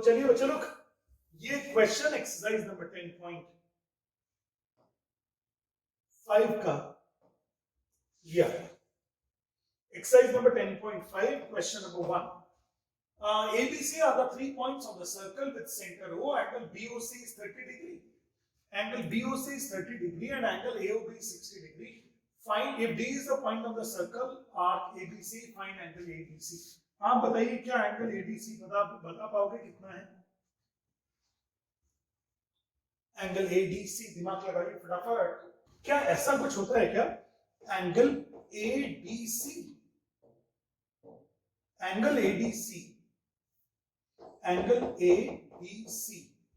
चलिए बच्चों लोग, ये क्वेश्चन एक्सरसाइज नंबर 10.5 का लिया। Exercise number 10.5, question number 1. ABC are the 3 points of the circle with center O. Angle BOC is 30 degree. Angle BOC is 30 degree and angle AOB is 60 degree. Find if D is the point of the circle arc ABC. Find angle ABC. आप बताइए क्या angle ADC बता पाओगे कितना है? Angle ADC दिमाग लगाइए फटाफट। क्या ऐसा कुछ होता है क्या? Angle ADC, angle ADC, angle ADC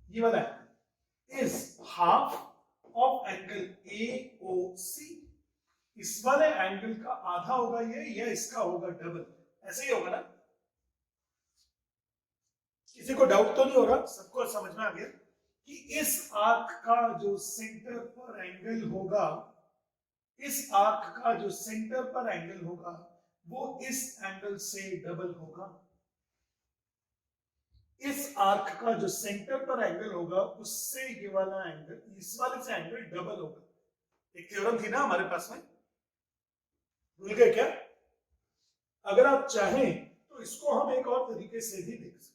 ये वाला angle is half of angle AOC। इस वाले एंगल का आधा होगा ये, या इसका होगा डबल, ऐसे ही होगा ना? किसी को डाउट तो नहीं हो रहा? सबको समझ में आ गया कि इस आर्क का जो सेंटर पर एंगल होगा, इस आर्क का जो सेंटर पर एंगल होगा वो इस एंगल से डबल होगा। इस आर्क का जो सेंटर पर एंगल होगा उससे ये वाला एंगल, इस वाले से एंगल डबल होगा। एक थ्योरम थी ना हमारे पास में, भूल गए क्या? अगर आप चाहें तो इसको हम एक और तरीके से भी देख सकते हैं,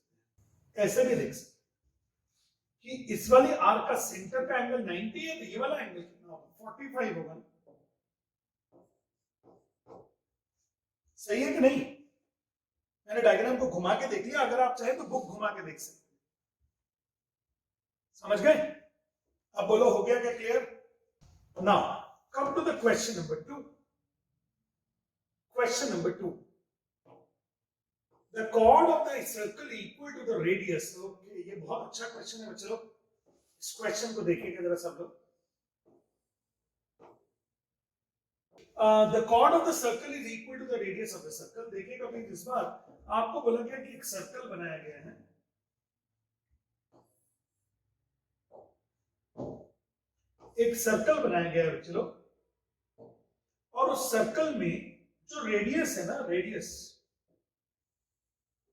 ऐसे भी देख सकते हैं कि इस वाली आर्क का सेंटर का एंगल 90 है तो ये वाला एंगल कितना होगा? 45 होगा। सही है कि नहीं? मैंने डायग्राम को घुमा के देख लिया, अगर आप चाहे तो बुक घुमा के देख सकते हैं। समझ गए? अब बोलो हो गया क्या clear? Now come to the question number 2. Question number 2. The chord of the circle equal to the radius. Okay, ये बहुत अच्छा क्वेश्चन है बच्चों। इस क्वेश्चन को देखिएगा जरा सब लोग। The chord of the circle is equal to the radius of the circle. देखिएगा प्लीज, इस बार आपको बोला गया कि एक सर्कल बनाया गया है। एक सर्कल बनाया गया है बच्चों, और उस सर्कल में जो रेडियस है ना, रेडियस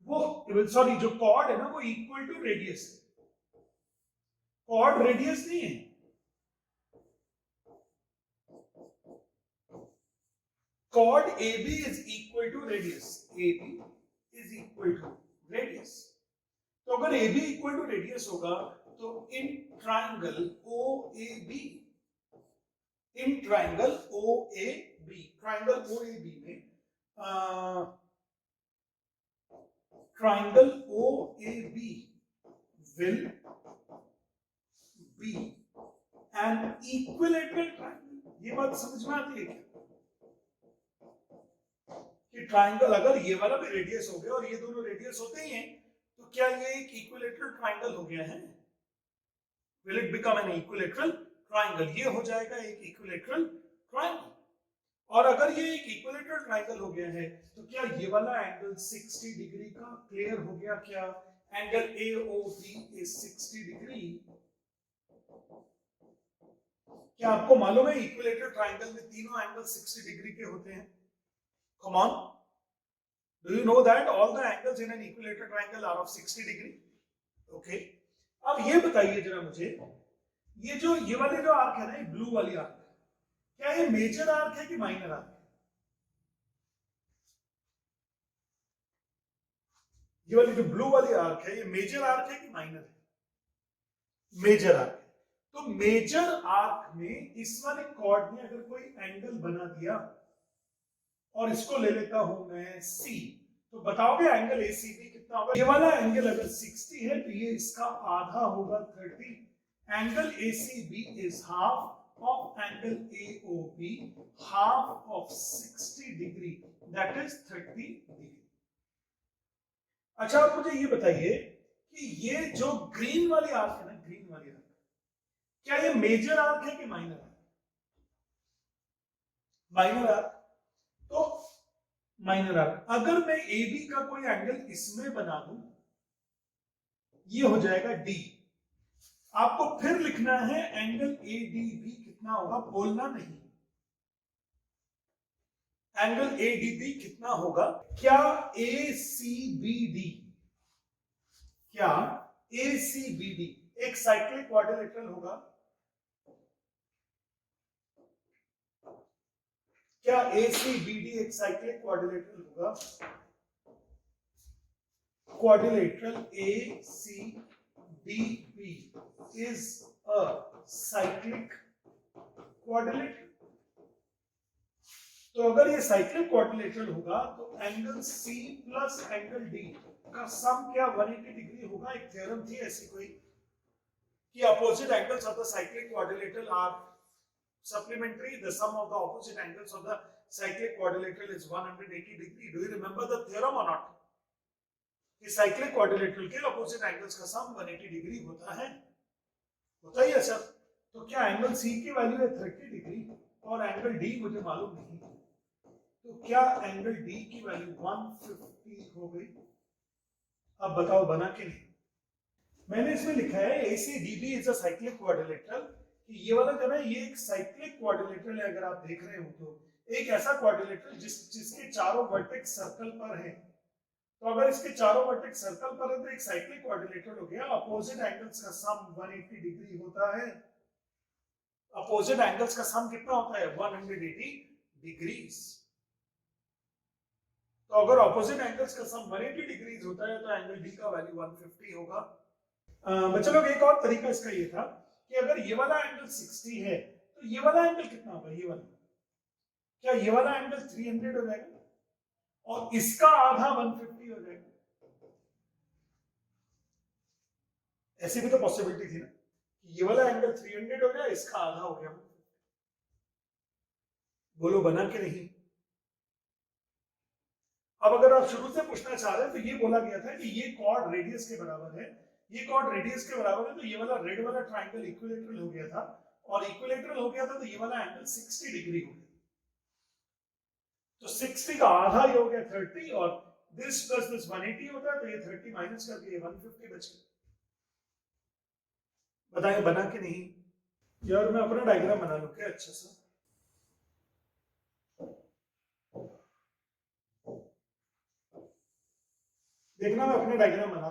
वो, सॉरी, जो कॉर्ड है ना वो इक्वल टू रेडियस है। कॉर्ड रेडियस नहीं है, chord AB is equal to radius. AB is equal to radius. तो अगर AB इक्वल टू रेडियस होगा तो in triangle OAB, in triangle OAB, triangle OAB में triangle OAB will be an equilateral triangle. ये बात समझ में आती है क्या? कि ट्राइंगल अगर ये वाला भी रेडियस हो गया और ये दोनों रेडियस होते ही हैं तो क्या ये एक इक्विलेटरल ट्राइंगल हो गया है? Will it become an equilateral triangle? ये हो जाएगा एक इक्विलेटरल ट्राइंगल। और अगर ये एक इक्विलेटरल ट्राइंगल हो गया है तो क्या ये वाला एंगल 60 डिग्री का क्लियर हो गया? क्या एंगल AOB is 60 डिग्री? क्या आपको मालूम है इक्विलेटरल ट्राइंगल में तीनों एंगल 60 डिग्री के होते हैं? Come on, do you know that all the angles in an equilateral triangle are of 60 degree? Okay. अब ये बताइए जरा मुझे, ये वाले जो आर्क है ना, ये ब्लू वाली आर्क है, क्या ये मेजर आर्क है कि माइनर आर्क है? ये वाली जो ब्लू वाली आर्क है, ये मेजर आर्क है कि माइनर है? मेजर आर्क है। तो मेजर आर्क में इस वाले कॉर्ड में अगर कोई एंगल बना दिया और इसको ले लेता हूं मैं C, तो बताओगे एंगल ACB कितना होगा? ये वाला एंगल अगर 60 है तो ये इसका आधा होगा 30। Angle ACB is half of angle AOB, half of 60 degree, that is 30 degree. अच्छा, आप मुझे ये बताइए कि ये जो ग्रीन वाली आर्क है ना, ग्रीन वाली आर्क, क्या ये मेजर आर्क है कि माइनर आर्क? Minor arc. तो माइनर आर्क, अगर मैं AB का कोई एंगल इसमें बना दूं, ये हो जाएगा D। आपको फिर लिखना है एंगल ADB कितना होगा, बोलना नहीं। एंगल ADB कितना होगा? क्या ACBD, क्या ACBD एक साइक्लिक क्वाड्रिलेटरल होगा? क्या ACBD एक साइक्लिक क्वाड्रिलेटरल होगा? Quadrilateral ACDB is a cyclic quadrilateral. तो अगर ये साइक्लिक क्वाड्रिलेटरल होगा तो angle C plus angle D का सम क्या 180 डिग्री होगा? एक थ्योरम थी ऐसी कोई कि opposite angles of the cyclic quadrilateral are supplementary. The sum of the opposite angles of the cyclic quadrilateral is 180 degree. Do you remember the theorem or not? कि cyclic quadrilateral के opposite angles का सम 180 degree होता है, होता ही है sir. तो क्या angle C की वैल्यू है 30 डिग्री और एंगल D मुझे मालूम नहीं, तो क्या एंगल D की वैल्यू 150 हो गई? अब बताओ बना कि नहीं? मैंने इसमें लिखा है ACDB is a cyclic quadrilateral. ये वाला जो है ये एक साइक्लिक क्वाड्रिलेटरल है। अगर आप देख रहे हो तो एक ऐसा क्वाड्रिलेटरल जिसके चारों वर्टेक्स सर्कल पर हैं। तो अगर इसके चारों वर्टेक्स सर्कल पर है तो एक साइक्लिक क्वाड्रिलेटरल हो गया। अपोजिट एंगल्स का सम 180 डिग्री होता है। अपोजिट एंगल्स का सम कितना होता है? 180 डिग्रीज। तो अगर अपोजिट एंगल्स का सम 180 डिग्रीज होता है तो एंगल डी का वैल्यू 150 होगा। बच्चों लोग एक और तरीका इसका ये था कि अगर ये वाला एंगल 60 है तो ये वाला एंगल कितना होगा? ये वाला, क्या ये वाला एंगल 300 हो जाएगा और इसका आधा 150 हो जाएगा? ऐसी भी तो पॉसिबिलिटी थी ना कि ये वाला एंगल 300 हो गया, इसका आधा हो गया। बोलो बना के नहीं? अब अगर आप शुरू से पूछना चाह रहे हैं तो ये बोला गया था कि ये कॉर्ड रेडियस के बराबर है, ये कॉर्ड रेडियस के बराबर है, तो ये वाला रेड वाला ट्राइंगल इक्विलेटरल हो गया था और इक्विलेटरल हो गया था तो ये वाला एंगल 60 डिग्री हो गया। तो 60 का आधा ये हो गया 30 और दिस प्लस दिस 180 होता है तो ये 30 माइनस करके ये 150 बच गया। बताइए बना कि नहीं? यार मैं अपना डायग्राम बना लूं क्या अच्छा सा? देखना मैं अपने डायग्राम बना,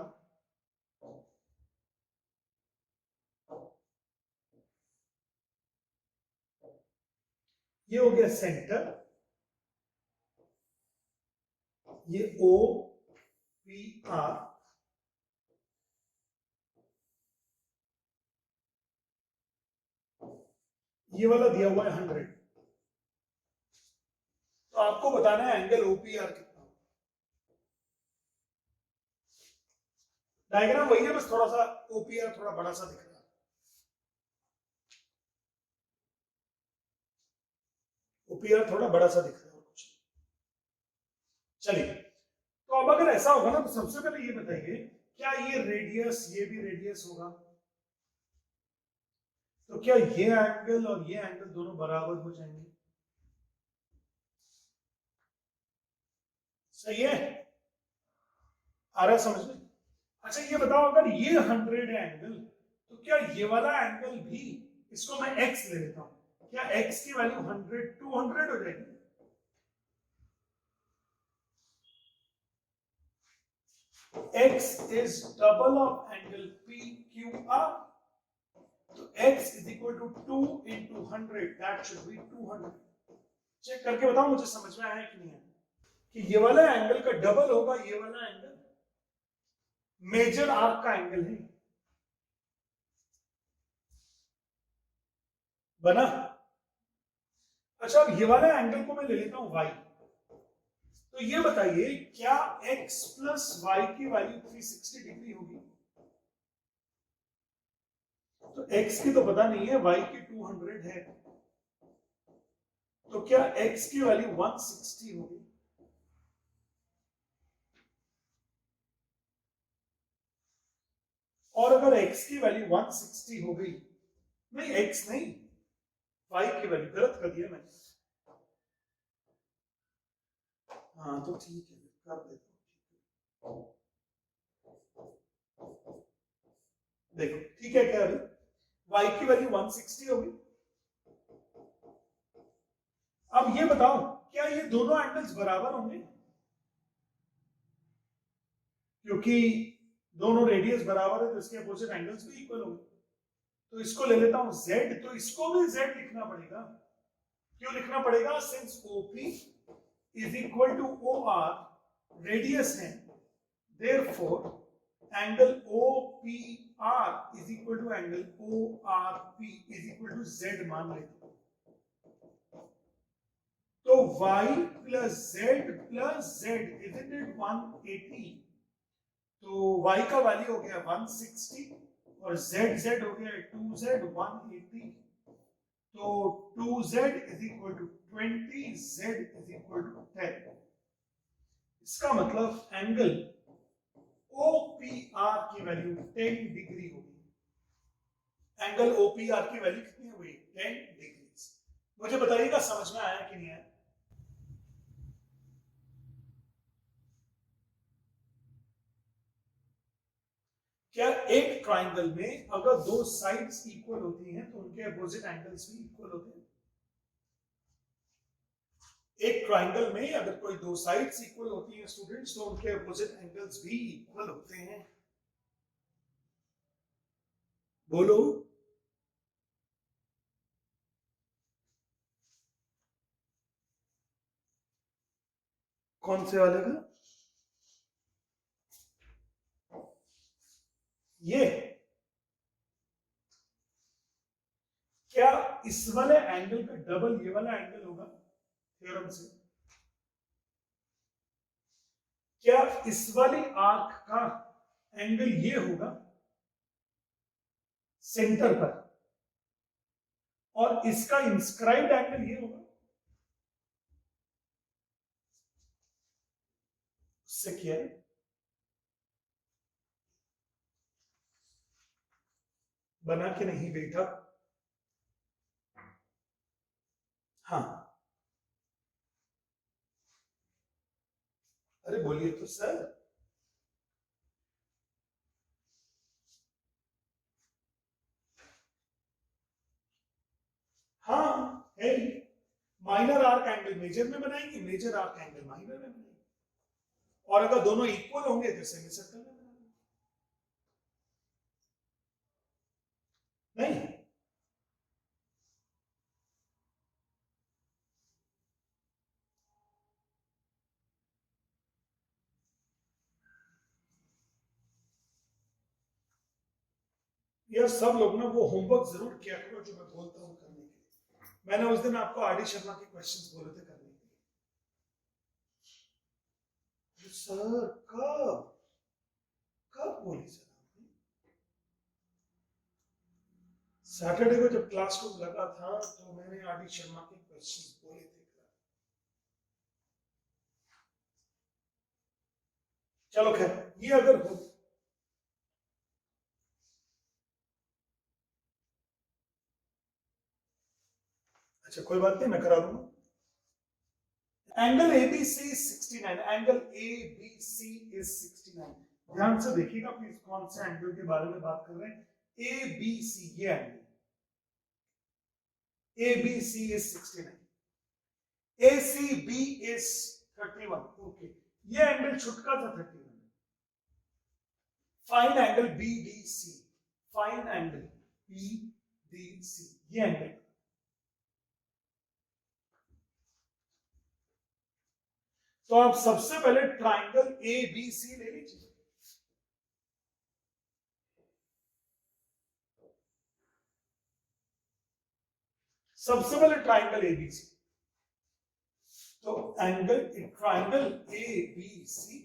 ये हो गया सेंटर, ये O P R, ये वाला दिया हुआ है 100। तो आपको बताना है एंगल OPR कितना। डायग्राम वही है, बस थोड़ा सा OPR थोड़ा बड़ा सा दिख रहा है। OPR थोड़ा बड़ा सा दिख रहा है और कुछ। चलिए तो अब अगर ऐसा होगा ना तो सबसे पहले ये बताइए क्या ये रेडियस, ये भी रेडियस होगा? तो क्या ये एंगल और ये एंगल दोनों बराबर हो जाएंगे? सही है? आ रहा है समझ में? अच्छा ये बताओ अगर ये 100 है एंगल तो क्या ये वाला एंगल भी, इसको मैं x ले लेता हूं, क्या x की वैल्यू 100 200 हो जाएगी? x is double of angle PQR. तो x is equal to 2 into 100, that should be 200. Check करके बताओ मुझे समझ में आया कि नहीं है कि ये वाला एंगल का डबल होगा ये वाला एंगल, मेजर आर्क का एंगल है। बना? अच्छा अब ये वाला एंगल को मैं ले लेता हूं y। तो ये बताइए क्या x प्लस y की वैल्यू 360 डिग्री होगी? तो x की तो पता नहीं है, y की 200 है, तो क्या x की वैल्यू 160 होगी? और अगर x की वैल्यू 160 हो गई, नहीं x नहीं, y की वैल्यू, गलत कर दिया मैंने। हाँ तो ठीक है कर देता हूँ। देखो ठीक है क्या अभी y की वैल्यू 160 होगी। अब ये बताओ क्या ये दोनों एंगल्स बराबर होंगे? क्योंकि दोनों रेडियस बराबर है तो इसके अपोजिट एंगल्स भी इक्वल होंगे। तो इसको ले लेता हूं z, तो इसको भी z लिखना पड़ेगा। क्यों लिखना पड़ेगा? Since OP is equal to OR, radius है, therefore angle OPR is equal to angle ORP is equal to z मान लेते हैं। तो y plus z isn't it 180, तो y का वैल्यू हो गया 160 और z हो गया 2z 180, तो 2z is equal to 20, z is equal to 10। इसका मतलब एंगल OPR की वैल्यू 10 डिग्री होगी। एंगल OPR की वैल्यू कितनी हुई? 10 डिग्री। मुझे बताइएगा समझ में आया कि नहीं आया? क्या एक ट्राइंगल में अगर दो साइड्स इक्वल होती हैं तो उनके अपोजिट एंगल्स भी इक्वल होते हैं? एक ट्राइंगल में अगर कोई दो साइड्स इक्वल होती हैं स्टूडेंट्स तो उनके अपोजिट एंगल्स भी इक्वल होते हैं। बोलो। कौन से वाले का? ये क्या इस वाले एंगल का डबल ये वाला एंगल होगा थ्योरम से? क्या इस वाली आर्क का एंगल ये होगा सेंटर पर और इसका इंस्क्राइब्ड एंगल ये होगा? उससे क्या है? बना के नहीं बेटा? हाँ, अरे बोलिए तो सर। हाँ है, माइनर आर्क एंगल मेजर में बनाएंगे, मेजर आर्क एंगल माइनर में बनाएंगे, और अगर दोनों इक्वल होंगे तो सेमी सर्कल में बनाएंगे। नहीं, यार सब लोग ना वो होमवर्क जरूर किया करो जो मैं बोलता हूँ करने के लिए। मैंने उस दिन आपको आर डी शर्मा के क्वेश्चंस बोले थे करने के लिए। सर कब कब बोली सर आपने? सैटरडे को जब क्लासरूम लगा था तो मैंने आर डी शर्मा के क्वेश्चंस बोले थे। चलो खैर, ये अगर हो अच्छा कोई बात नहीं, मैं करा दूंगा। Angle ABC 69, angle ABC is 69। ध्यान से देखिएगा प्लीज, कौन से एंगल के बारे में बात कर रहे हैं? एबीसी, ये angle ABC is 69, ACB is 31। Okay, ये एंगल छुटका था 31। Fine angle BDC, fine angle BDC, ये एंगल। तो आप सबसे पहले ट्राइंगल ए बी सी ले लीजिए। सबसे पहले ट्राइंगल ए बी सी, तो angle triangle A B C,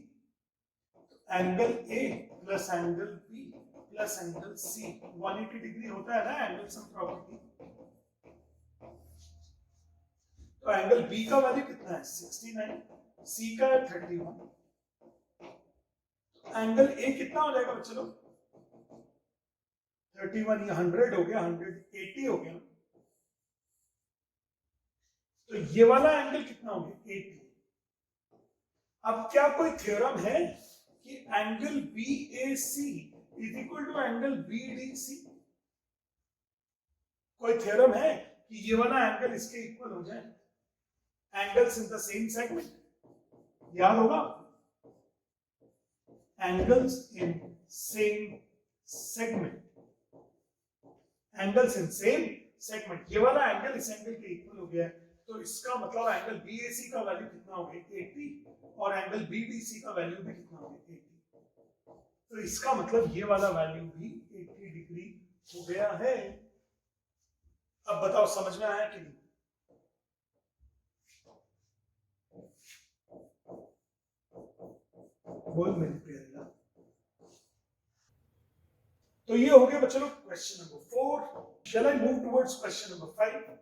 angle A plus angle B plus angle C 180 degree होता है ना एंगल सम प्रॉपर्टी। तो एंगल बी का वैल्यू कितना है? 69, सी का है 31, एंगल ए कितना हो जाएगा बच्चे लोग? 31, ये 100 हो गया, 180 हो गया। तो ये वाला एंगल कितना हो गया? 80। अब क्या कोई थ्योरम है कि angle B A C is equal to angle B D C? कोई थ्योरम है कि ये वाला एंगल इसके इक्वल हो जाए? Angles in the same segment, याद होगा? Angles in same segment, angles in same segment, ये वाला एंगल इस एंगल के इक्वल हो गया है, तो इसका मतलब एंगल BAC का वैल्यू कितना हो गया 80 और एंगल BDC का वैल्यू भी कितना हो गया 80, तो इसका मतलब ये वाला वैल्यू भी 80 डिग्री हो गया है। अब बताओ समझ में आया कि नहीं? बोल मेरे प्यारे। तो ये हो गया बच्चों लोग question number 4। Shall I move towards question number 5?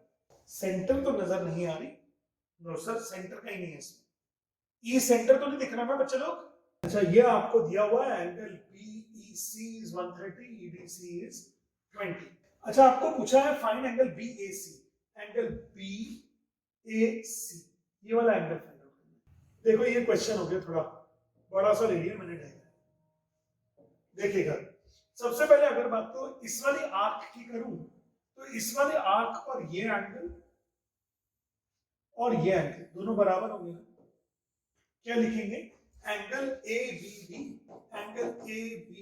Centre तो नजर नहीं आ रही, नो सर सेंटर कहीं नहीं है इसमें, ई सेंटर तो नहीं दिख रहा ना बच्चे लोग। अच्छा ये आपको दिया हुआ है angle BEC is 130, EDC is 20। अच्छा आपको पूछा है find angle BAC, angle BAC ये वाला एंगल फाइंड आउट करना है। देखो ये क्वेश्चन हो गया, थोड़ा बड़ा सा ले लिया मैंने डायग्राम, देखिएगा। सबसे पहले अगर बात तो इस वाली आर्क की करूं तो इस वाले आर्क पर ये एंगल और ये एंगल दोनों बराबर होंगे ना, क्या लिखेंगे angle ABD, angle ABD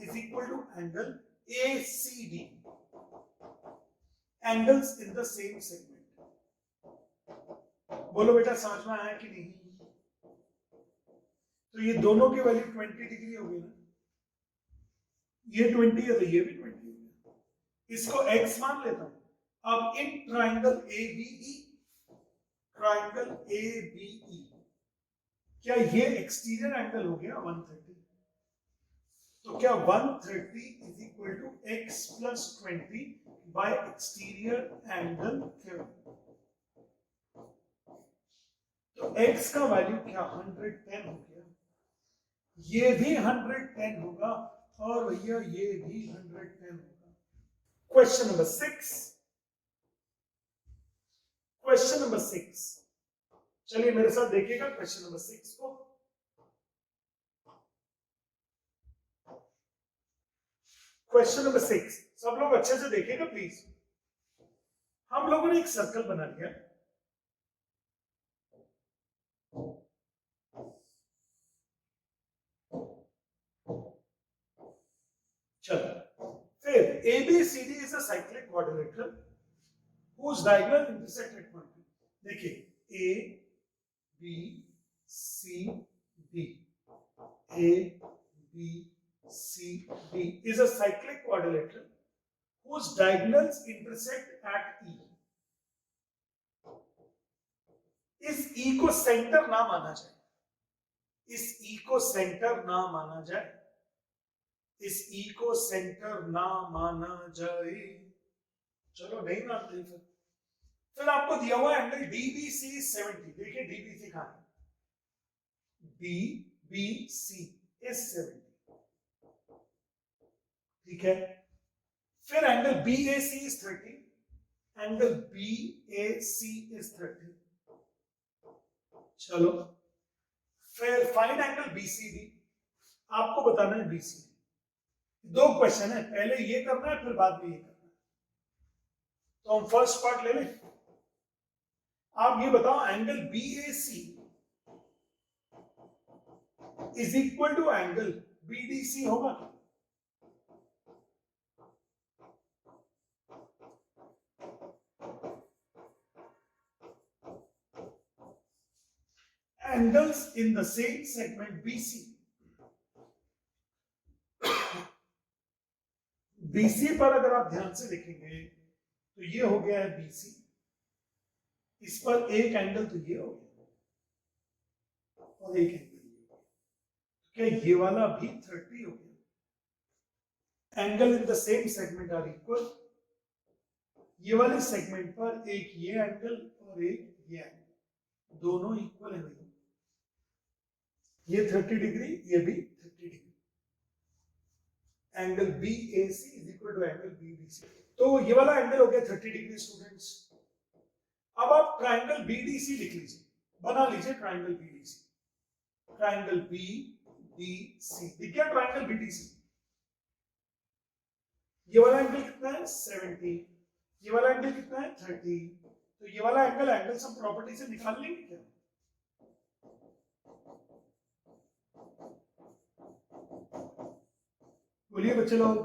is equal to angle ACD, angles in the same segment. बोलो बेटा समझ में आया कि नहीं? तो ये दोनों की वैल्यू 20 डिग्री होगी ना, ये 20 है तो ये भी 20 है, इसको x मान लेता हूं। अब इन ट्राइंगल ABE क्या ये एक्सटीरियर एंगल हो गया 130, तो क्या 130 is equal to x plus 20 by exterior angle क्या, तो x का वैल्यू क्या 110 हो गया, ये भी 110 होगा और भैया ये भी 110 होगा। क्वेश्चन नंबर 6, क्वेश्चन नंबर 6, चलिए मेरे साथ देखिएगा क्वेश्चन नंबर 6 को। क्वेश्चन नंबर 6 सब लोग अच्छे से देखिएगा प्लीज। हम लोगों ने एक सर्कल बना लिया, चलो फिर ABCD is a cyclic quadrilateral whose diagonal intersect at point P। देखिए A B C D, A B C D is a cyclic quadrilateral whose diagonals intersect at E। इस E को सेंटर ना माना जाए, इस E को centre ना माना जाए, इस E को सेंटर ना माना जाए, चलो नहीं मानते फिर आपको दिया हुआ एंगल DBC 70, देखिए DBC कहां है, DBC is 70, ठीक है। फिर angle BAC is 30, angle BAC is 30, चलो फिर फाइंड एंगल BCD, आपको बताना है BCD। दो क्वेश्चन है, पहले ये करना है फिर बाद में ये करना है, तो हम फर्स्ट पार्ट ले लें। आप ये बताओ angle BAC is equal to angle BDC होगा, angles in the same segment BC, BC पर अगर आप ध्यान से देखेंगे तो ये हो गया है BC, इस पर एक एंगल तो ये हो गया और एक एंगल ये हो गया, क्या ये वाला भी 30 हो गया। Angle in the same segment are equal, ये वाले सेगमेंट पर एक ये एंगल और एक ये एंगल दोनों इक्वल है भैया, ये 30 डिग्री ये भी 30 degree, angle BAC is equal to angle BDC, तो ये वाला एंगल हो गया 30 डिग्री स्टूडेंट्स। अब आप ट्राइंगल BDC लिख लीजिए, बना लीजिए ट्राइंगल BDC, ट्राइंगल BDC दिख गया ट्राइंगल BDC, ये वाला एंगल कितना है 70, ये वाला एंगल कितना है 30, तो ये वाला एंगल सम प्रॉपर्टी से निकाल लेंगे क्या, बोलिए बच्चे लोग।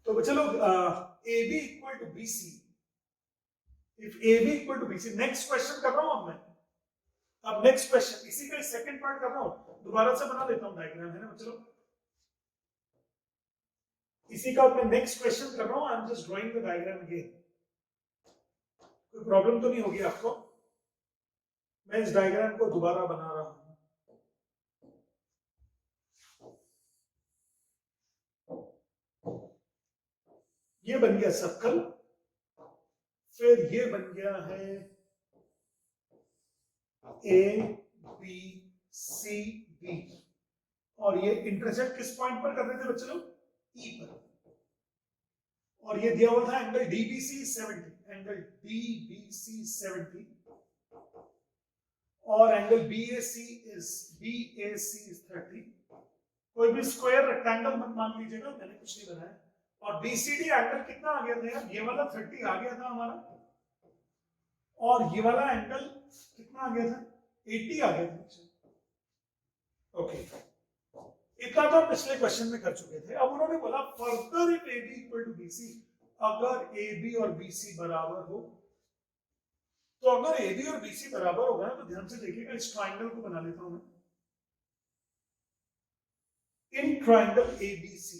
तो बच्चे लोग A B equal to B C, if A B equal to B C, next question कर रहा हूं अब मैं। अब नेक्स्ट क्वेश्चन इसी का सेकंड पार्ट कर रहा हूं, दोबारा से बना देता हूं डायग्राम, है ना बच्चे लोग। इसी का मैं नेक्स्ट क्वेश्चन कर रहा हूं, I am just drawing the diagram again. कोई प्रॉब्लम तो नहीं होगी आपको? मैं इस डायग्राम को दोबारा बना रहा हूं। ये बन गया सर्कल, फिर ये बन गया है ए बी सी डी, और ये इंटरसेक्ट किस पॉइंट पर कर रहे थे बच्चे लोग? ई पर। और ये दिया हुआ था एंगल डीबीसी 70, एंगल डीबीसी 70, और एंगल बीएसी इज 30। कोई भी स्क्वायर रेक्टेंगल मत मान लीजिएगा, मैंने कुछ नहीं बनाया। और बीसीडी एंगल कितना आ गया था यार? ये वाला 30 आ गया था हमारा, और ये वाला एंगल कितना आ गया था? 80 आ गया था। ओके, इतना तो पिछले क्वेश्चन में कर चुके थे। अब उन्होंने बोला further if A B equal to BC, अगर ए बी और बीसी बराबर हो, तो अगर ए बी और बीसी बराबर होगा ना, तो ध्यान से देखिएगा, इस ट्राइंगल को बना लेता हूं मैं। In triangle ABC,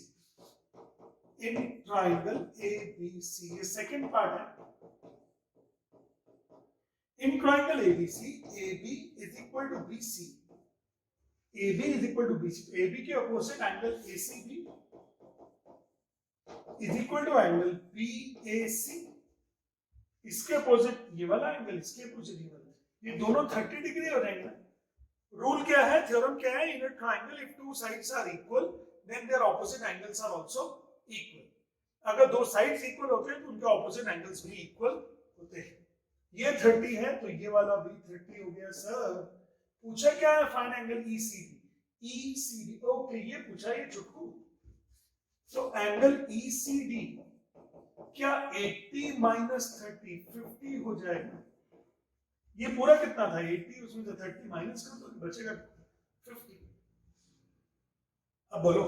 in triangle ABC, ये सेकंड पार्ट है। In triangle ABC, AB is equal to BC, AB is equal to BC, AB के opposite angle ACB is equal to angle BAC, इसके opposite ये वाला angle, इसके opposite ये वाला, ये दोनों 30 डिग्री हो जाएंगे। रूल क्या है, थ्योरम क्या है? In a triangle if two sides are equal then their opposite angles are also equal. अगर दो साइड्स इक्वल होते हैं तो उनके ऑपोजिट एंगल्स भी इक्वल होते हैं। ये 30 है तो ये वाला भी 30 हो गया। सर पूछा क्या है? Find angle ECD, ECD, okay ये पूछा ये चुटकू। तो एंगल ECD क्या 80 माइनस 30 50 हो जाएगा। ये पूरा कितना था? 80, उसमें से 30 माइनस कर दो, बचेगा 50। अब बोलो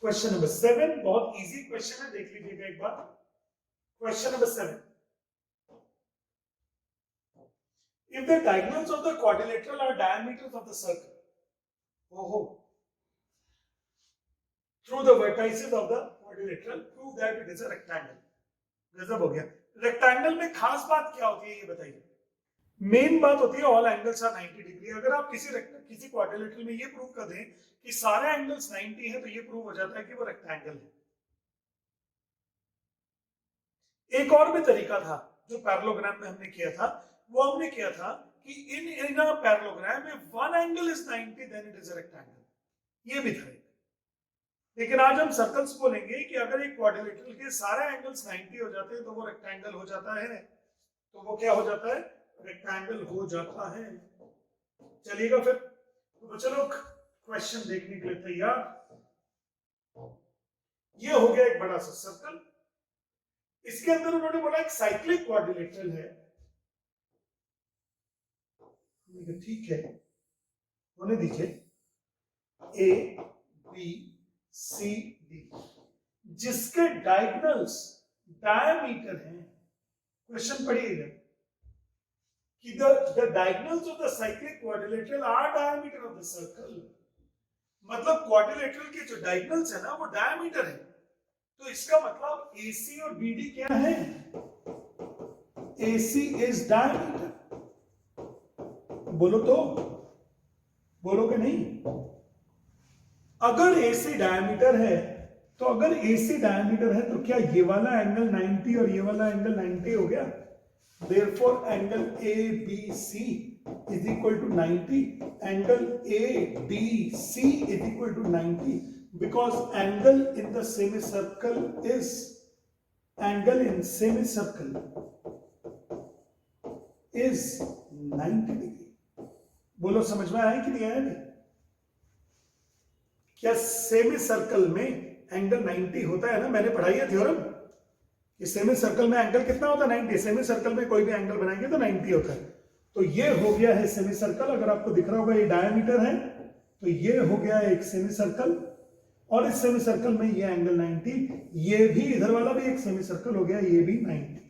क्वेश्चन नंबर 7, बहुत इजी क्वेश्चन है, देख लीजिएगा एक बार। Question number 7, if the diagonals of the quadrilateral are diameters of the circle, through the vertices of the quadrilateral, prove that it is a rectangle। गजब हो गया। रेक्टेंगल में खास बात क्या होती है ये बताइए? मेन बात होती है ऑल एंगल्स आर 90 डिग्री। अगर आप किसी क्वाड्रिलेटरल में ये प्रूव कर दें कि सारे एंगल्स 90 हैं, तो ये प्रूव हो जाता है कि वो रेक्टेंगल है। एक और भी तरीका था जो पैरेललोग्राम में हमने किया था, वो हमने किया था कि इन अ पैरेललोग्राम में one angle is 90 then it is a rectangle. ये भी था। लेकिन आज हम सर्कल्स बोलेंगे कि अगर एक क्वाड्रिलेटरल के सारे एंगल्स 90 हो जाते हैं तो वो रेक्टेंगल हो जाता है। तो वो क्या हो जाता है? रेक्टेंगल हो जाता है। चलिएगा फिर, तो चलो क्वेश्चन देखने के लिए तैयार। ये हो गया एक बड़ा सा सर्कल, इसके अंदर उन्होंने बोला एक साइक्लिक क्वाड्रिलेटरल है। ठीक है, होने दीजिए। ABCD जिसके डायगोनल्स डायमीटर हैं। क्वेश्चन पढ़िएगा कि the diagonals of the cyclic quadrilateral are diameter of the circle। मतलब क्वाड्रिलेटरल के जो डायगोनल्स है ना वो डायमीटर है। तो इसका मतलब AC और BD क्या है? AC is diameter। बोलो तो, बोलोगे नहीं? अगर AC डायमीटर है तो अगर AC डायमीटर है तो क्या ये वाला एंगल 90 और ये वाला एंगल 90 हो गया? Therefore angle ABC is equal to 90, angle ADC is equal to 90, because angle in the semicircle is, angle in semicircle is 90 degree। बोलो समझ में आया कि नहीं आया? नहीं? क्या सेमी सर्कल में एंगल 90 होता है ना? मैंने पढ़ाई है थ्योरम कि सेमी सर्कल में एंगल कितना होता है? 90। सेमी सर्कल में कोई भी एंगल बनाएंगे तो 90 होता है। तो ये हो गया है सेमी सर्कल। अगर आपको दिख रहा होगा ये डायमीटर है, तो ये हो गया एक सेमी सर्कल, और इस सेमी सर्कल में ये एंगल 90, ये भी इधर वाला भी एक सेमी सर्कल हो गया, ये भी 90।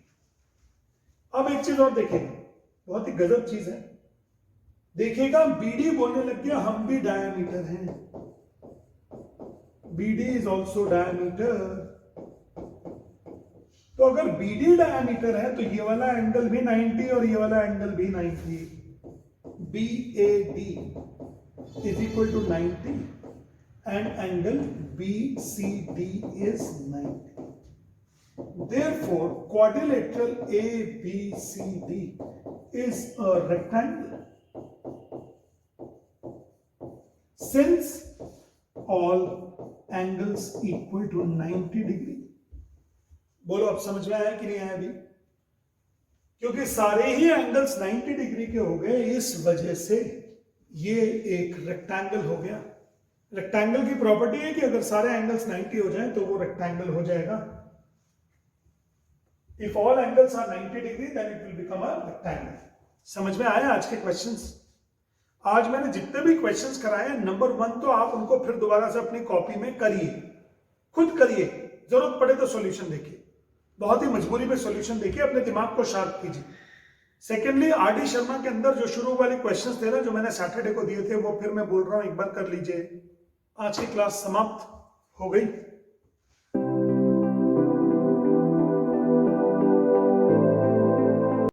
अब एक चीज और देखेंगे, बहुत ही गजब चीज है, देखिएगा बीडी बोलने लग गया हम भी डायमीटर हैं, बीडी इज ऑल्सो डायमीटर। तो अगर बीडी डायमीटर है तो ये वाला एंगल भी 90 और ये वाला एंगल भी 90, BAD is equal to 90 and angle BCD is 90. Therefore, quadrilateral ABCD is a rectangle. Since all angles equal to 90 degree. बोलो अब समझ में आया कि नहीं आया अभी? क्योंकि सारे ही एंगल्स 90 डिग्री के हो गए, इस वजह से ये एक रेक्टेंगल हो गया। रेक्टेंगल की प्रॉपर्टी है कि अगर सारे एंगल्स 90 हो जाएं तो वो रेक्टेंगल हो जाएगा। If all angles are 90 degree then it will become a rectangle. समझ में आया आज के क्वेश्चंस? आज मैंने जितने भी क्वेश्चंस कराए हैं, नंबर 1 तो आप उनको फिर दोबारा से अपनी कॉपी में करिए, खुद करिए, जरूरत पड़े तो सॉल्यूशन देखिए, बहुत ही मजबूरी में सॉल्यूशन देखिए, अपने दिमाग को शार्प कीजिए। सेकेंडली, आरडी शर्मा के अंदर जो शुरू वाले क्वेश्चंस थे ना, जो मैंने सैटरडे को दिए थे, वो फिर मैं बोल रहा हूं एक बार कर लीजिए। आज की क्लास समाप्त हो गई।